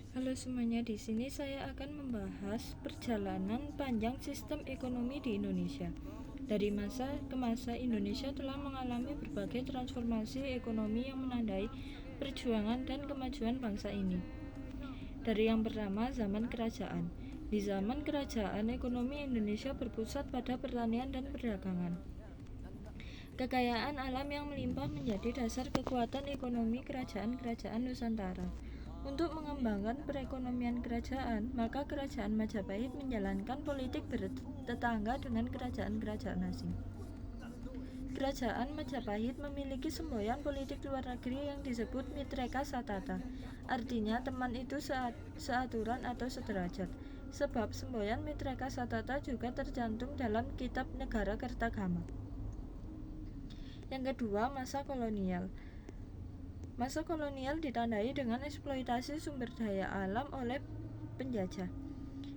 Halo semuanya, di sini saya akan membahas perjalanan panjang sistem ekonomi di Indonesia. Dari masa ke masa, Indonesia telah mengalami berbagai transformasi ekonomi yang menandai perjuangan dan kemajuan bangsa ini. Dari yang pertama, zaman kerajaan. Di zaman kerajaan, ekonomi Indonesia berpusat pada pertanian dan perdagangan. Kekayaan alam yang melimpah menjadi dasar kekuatan ekonomi kerajaan-kerajaan Nusantara. Untuk mengembangkan perekonomian kerajaan, maka kerajaan Majapahit menjalankan politik bertetangga dengan kerajaan-kerajaan asing. Kerajaan Majapahit memiliki semboyan politik luar negeri yang disebut Mitreka Satata. Artinya teman itu seaturan atau sederajat. Sebab semboyan Mitreka Satata juga tercantum dalam Kitab Negara Kertagama. Yang kedua, masa kolonial. Masa kolonial ditandai dengan eksploitasi sumber daya alam oleh penjajah.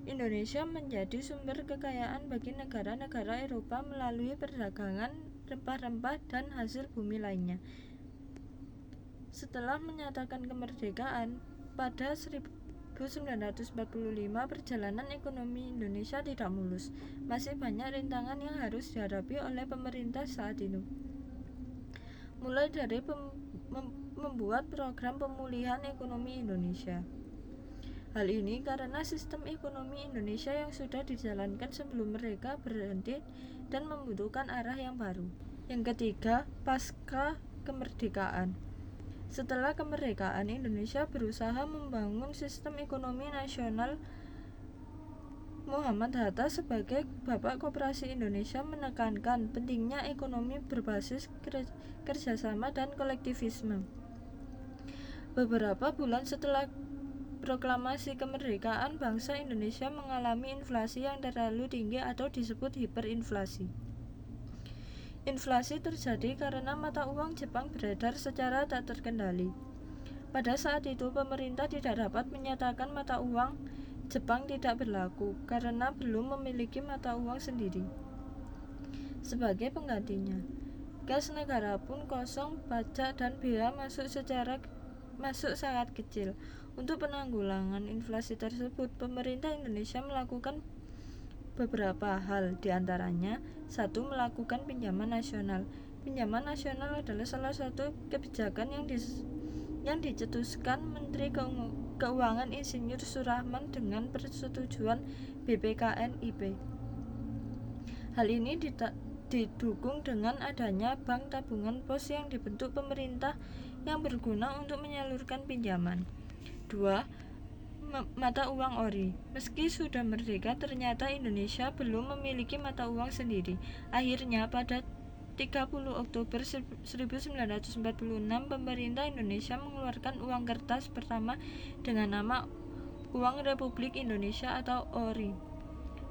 Indonesia menjadi sumber kekayaan bagi negara-negara Eropa melalui perdagangan rempah-rempah dan hasil bumi lainnya. Setelah menyatakan kemerdekaan pada 1945, perjalanan ekonomi Indonesia tidak mulus. Masih banyak rintangan yang harus dihadapi oleh pemerintah saat itu. Mulai dari membuat program pemulihan ekonomi Indonesia. Hal ini karena sistem ekonomi Indonesia yang sudah dijalankan sebelum mereka berhenti dan membutuhkan arah yang baru. Yang ketiga, pasca kemerdekaan. Setelah kemerdekaan, Indonesia berusaha membangun sistem ekonomi nasional. Muhammad Hatta sebagai Bapak Koperasi Indonesia menekankan pentingnya ekonomi berbasis kerjasama dan kolektivisme. Beberapa bulan setelah proklamasi kemerdekaan, bangsa Indonesia mengalami inflasi yang terlalu tinggi atau disebut hiperinflasi. Inflasi terjadi karena mata uang Jepang beredar secara tak terkendali. Pada saat itu, pemerintah tidak dapat menyatakan mata uang Jepang tidak berlaku karena belum memiliki mata uang sendiri. Sebagai penggantinya, kas negara pun kosong, pajak dan bea masuk sangat kecil. Untuk penanggulangan inflasi tersebut, pemerintah Indonesia melakukan beberapa hal, diantaranya 1. Melakukan pinjaman nasional. Pinjaman nasional adalah salah satu kebijakan yang dicetuskan Menteri Keuangan Insinyur Surahman dengan persetujuan BPKNIP. Hal ini didukung dengan adanya bank tabungan pos yang dibentuk pemerintah yang berguna untuk menyalurkan pinjaman. 2. Mata uang ori. Meski sudah merdeka, ternyata Indonesia belum memiliki mata uang sendiri. Akhirnya pada 30 Oktober 1946, pemerintah Indonesia mengeluarkan uang kertas pertama dengan nama Uang Republik Indonesia atau ORI.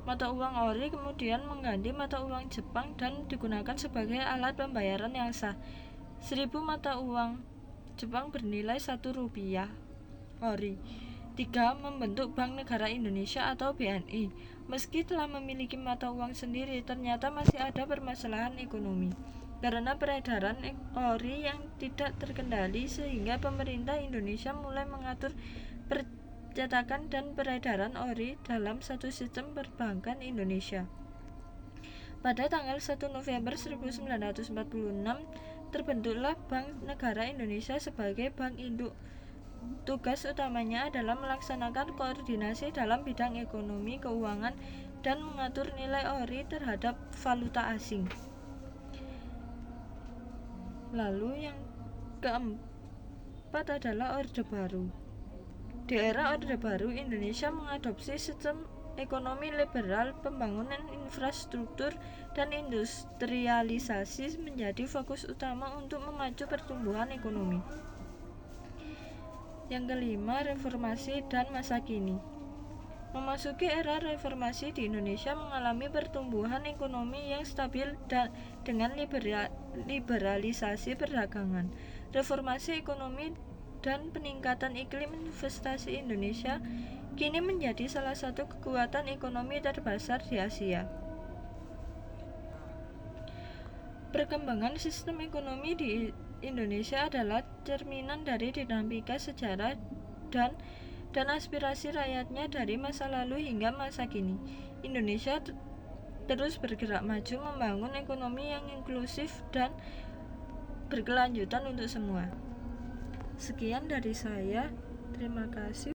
Mata uang ORI kemudian mengganti mata uang Jepang dan digunakan sebagai alat pembayaran yang sah. 1000 mata uang Jepang bernilai 1 rupiah ORI. 3. Membentuk Bank Negara Indonesia atau BNI. Meski telah memiliki mata uang sendiri, ternyata masih ada permasalahan ekonomi karena peredaran ORI yang tidak terkendali, sehingga pemerintah Indonesia mulai mengatur percetakan dan peredaran ORI dalam satu sistem perbankan Indonesia. Pada tanggal 1 November 1946, terbentuklah Bank Negara Indonesia sebagai bank induk. Tugas utamanya adalah melaksanakan koordinasi dalam bidang ekonomi, keuangan, dan mengatur nilai ORI terhadap valuta asing. Lalu yang keempat adalah Orde Baru. Di era Orde Baru, Indonesia mengadopsi sistem ekonomi liberal. Pembangunan infrastruktur dan industrialisasi menjadi fokus utama untuk memacu pertumbuhan ekonomi. Yang kelima, reformasi dan masa kini. Memasuki era reformasi di Indonesia mengalami pertumbuhan ekonomi yang stabil dengan liberalisasi perdagangan, reformasi ekonomi dan peningkatan iklim investasi. Indonesia kini menjadi salah satu kekuatan ekonomi terbesar di Asia. Perkembangan sistem ekonomi di Indonesia adalah cerminan dari dinamika sejarah dan dan aspirasi rakyatnya dari masa lalu hingga masa kini. Indonesia terus bergerak maju membangun ekonomi yang inklusif dan berkelanjutan untuk semua. Sekian dari saya. Terima kasih.